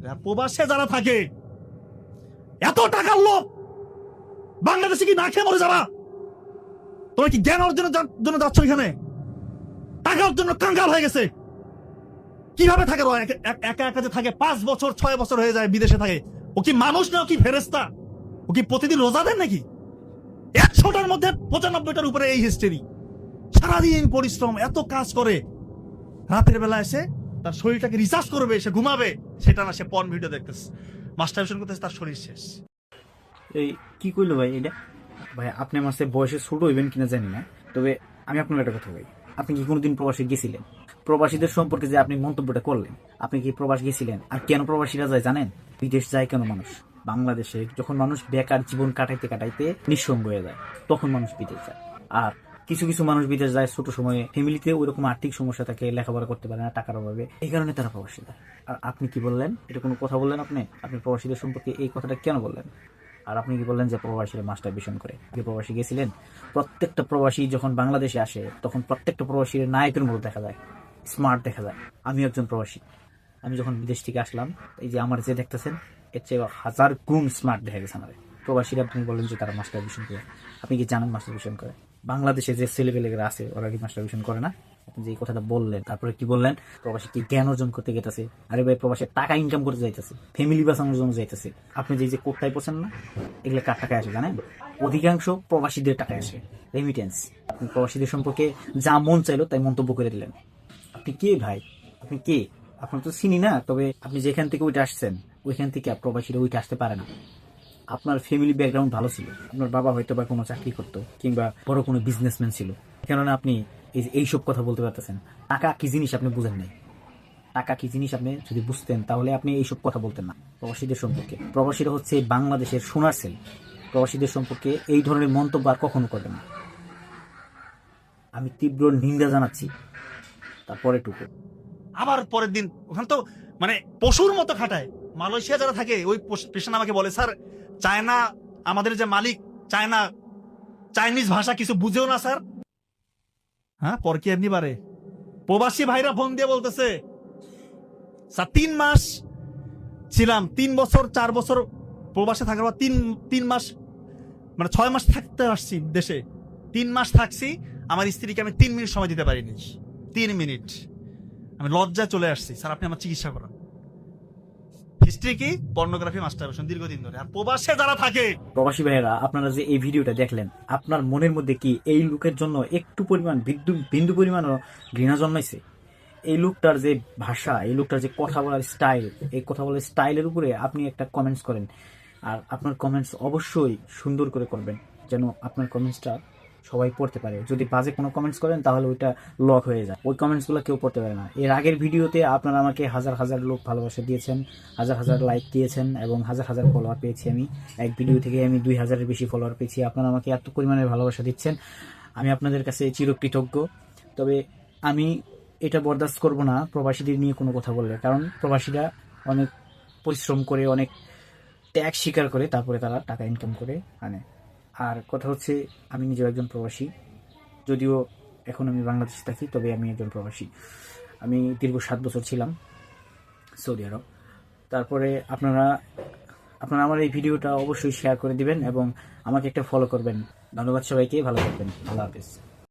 প্রবাসে যারা থাকে এত টাকার লোভ, বাংলাদেশে কি না খেয়ে মরে যারা? তোমরা কি জ্ঞান অর্জনের জন্য যাচ্ছ এখানে? টাকার জন্য কাঙ্গাল হয়ে গেছে। কিভাবে থাকে একা একা যে থাকে 5 বছর 6 বছর হয়ে যায় বিদেশে থাকে, ও কি মানুষ না, ও কি ফেরেস্তা? ও কি প্রতিদিন রোজা দেন নাকি? 100টার মধ্যে 95টার উপরে এই হিস্টেরি। সারাদিন পরিশ্রম, এত কাজ করে, রাতের বেলা এসে তার শরীরটাকে রিচার্জ করবে, সে ঘুমাবে, সেটা না, সে পর্ন ভিডিও দেখতেছে, মাস্টারবেশন করতেছে, তার শরীর শেষ। এই কি কইলো ভাই এটা? ভাই আপনি আমার সাথে বয়সে ছোট হইবেন কিনা জানি না, তবে আমি আপনার একটা কথা ভাই, আপনি কি কোনোদিন প্রবাসী গেছিলেন? প্রবাসীদের সম্পর্কে যে আপনি মন্তব্যটা করলেন, আপনি কি প্রবাস গেছিলেন? আর কেন প্রবাসীরা যায় জানেন? বিদেশ যায় কেন মানুষ? বাংলাদেশে যখন মানুষ বেকার জীবন কাটাইতে কাটাইতে নিঃসঙ্গ হয়ে যায়, তখন মানুষ বিদেশ যায়। আর কিছু কিছু মানুষ বিদেশ যায় ছোট সময়ে, ফ্যামিলিতে ওইরকম আর্থিক সমস্যা থাকে, লেখাপড়া করতে পারে না টাকার অভাবে, এই কারণে তারা প্রবাসী যায়। আর আপনি কি বললেন? এটা কোনো কথা বললেন আপনি প্রবাসীদের সম্পর্কে এই কথাটা কেন বললেন? আর আপনি কি বললেন যে প্রবাসীরা মাস্টারবেশন করে? আপনি প্রবাসী গেছিলেন? প্রত্যেকটা প্রবাসী যখন বাংলাদেশে আসে তখন প্রত্যেকটা প্রবাসীর নায়কের মতো দেখা যায়, স্মার্ট দেখা যায়। আমি একজন প্রবাসী, আমি যখন বিদেশ থেকে আসলাম, এই যে আমার যে দেখতেছেন, এর চেয়ে 1000 গুণ স্মার্ট দেখা গেছে আমার। প্রবাসীরা আপনি বললেন যে তারা মাস্টারবেশন করে, আপনি কি জানেন মাস্টারবেশন করে? বাংলাদেশে যে ছেলেপেলেরা আছে ওরা কি মাস্টারবেশন করে না? আপনি যে এই কথাটা বললেন, তারপরে কি বললেন প্রবাসী কি জ্ঞান অর্জন করতে গেতেছে? আরে ভাই, প্রবাসী টাকা ইনকাম করতে যাইতেছে, ফ্যামিলি বাঁচানোর জন্য যাইতেছে। আপনি যে কোটটাই পড়ছেন না, এগুলো কার টাকায় আসে জানেন? অধিকাংশ প্রবাসীদের টাকায় আসে, রেমিটেন্স। আপনি প্রবাসীদের সম্পর্কে যা মন চাইলো তাই মন্তব্য করে দিলেন। আপনি কে ভাই? আপনি কে? আপনার তো চিনি না, তবে আপনি যেখান থেকে ওইটা আসছেন ওইখান থেকে প্রবাসীরা ওইটা আসতে পারে না। আপনার ফ্যামিলি ব্যাকগ্রাউন্ড ভালো ছিল, আপনার বাবা হয়তো বা কোনো চাকরি করতো কিংবা বড় কোনো বিজনেসম্যান ছিল, কেননা আপনি এইসব কথা বলতে পারতেছেন। টাকা কি জিনিস আপনি বুঝেন নাই। টাকা কি জিনিস আপনি যদি বুঝতেন তাহলে আপনি এইসব কথা বলতেন না প্রবাসীদের সম্পর্কে। প্রবাসীরা হচ্ছে বাংলাদেশের সোনার সেল। প্রবাসীদের সম্পর্কে এই ধরনের মন্তব্য আর কখনো করবেন না। আমি তীব্র নিন্দা জানাচ্ছি। তারপরে টুকু আবার পরের দিন ওখানে তো মানে পশুর মতো খাটায়। মালয়েশিয়া যারা থাকে ওই পেশন আমাকে বলে, স্যার চায়না আমাদের যে মালিক, চায়না চাইনিজ ভাষা কিছু বুঝেও না স্যার। হ্যাঁ, পর কি এমনি পারে? প্রবাসী ভাইরা ফোন দিয়ে বলতেছে, স্যার 3 মাস ছিলাম, 3 বছর 4 বছর প্রবাসে থাকার পর 3 মাস মানে 6 মাস থাকতে আসছি দেশে, 3 মাস থাকছি, আমার স্ত্রীকে আমি 3 মিনিট সময় দিতে পারিনি। 3 মিনিট আমি লজ্জায় চলে আসছি, স্যার আপনি আমার চিকিৎসা করান। হিস্ট্রি কি? পর্নোগ্রাফি, মাস্টারবেশন দীর্ঘদিন ধরে। আর প্রবাসে যারা থাকে, প্রবাসী ভাইয়েরা, আপনারা যে এই ভিডিওটা দেখলেন, আপনার মনের মধ্যে কি এই লোকের জন্য একটু পরিমাণ বিন্দু পরিমাণও ঘৃণা জন্মাইছে? এই লোকটার যে ভাষা, এই লোকটার যে কথা বলার স্টাইল, এই কথা বলার স্টাইলের উপরে আপনি একটা কমেন্টস করেন। আর আপনার কমেন্টস অবশ্যই সুন্দর করে করবেন, যেন আপনার কমেন্টসটা সবাই পড়তে পারে। যদি বাজে কোনো কমেন্টস করেন তাহলে ওইটা লক হয়ে যায়, ওই কমেন্টসগুলো কেউ পড়তে পারে না। এর আগের ভিডিওতে আপনারা আমাকে হাজার হাজার লোক ভালোবাসা দিয়েছেন, হাজার হাজার লাইক দিয়েছেন এবং হাজার হাজার ফলোয়ার পেয়েছি। আমি এক ভিডিও থেকে আমি 2000-এর বেশি ফলোয়ার পেয়েছি। আপনারা আমাকে এত পরিমাণে ভালোবাসা দিচ্ছেন, আমি আপনাদের কাছে চিরকৃতজ্ঞ। তবে আমি এটা বরদাস্ত করব না প্রবাসীদের নিয়ে কোনো কথা বললে, কারণ প্রবাসীরা অনেক পরিশ্রম করে, অনেক ত্যাগ স্বীকার করে তারপরে তারা টাকা ইনকাম করে আনে। আর কথা হচ্ছে, আমি নিজেও একজন প্রবাসী, যদিও এখন আমি বাংলাদেশে থাকি, তবে আমি একজন প্রবাসী। আমি দীর্ঘ 7 বছর ছিলাম সৌদি আরব। তারপরে আপনারা আমার এই ভিডিওটা অবশ্যই শেয়ার করে দিবেন এবং আমাকে একটা ফলো করবেন। ধন্যবাদ সবাইকে, ভালো থাকবেন, আল্লাহ হাফেজ।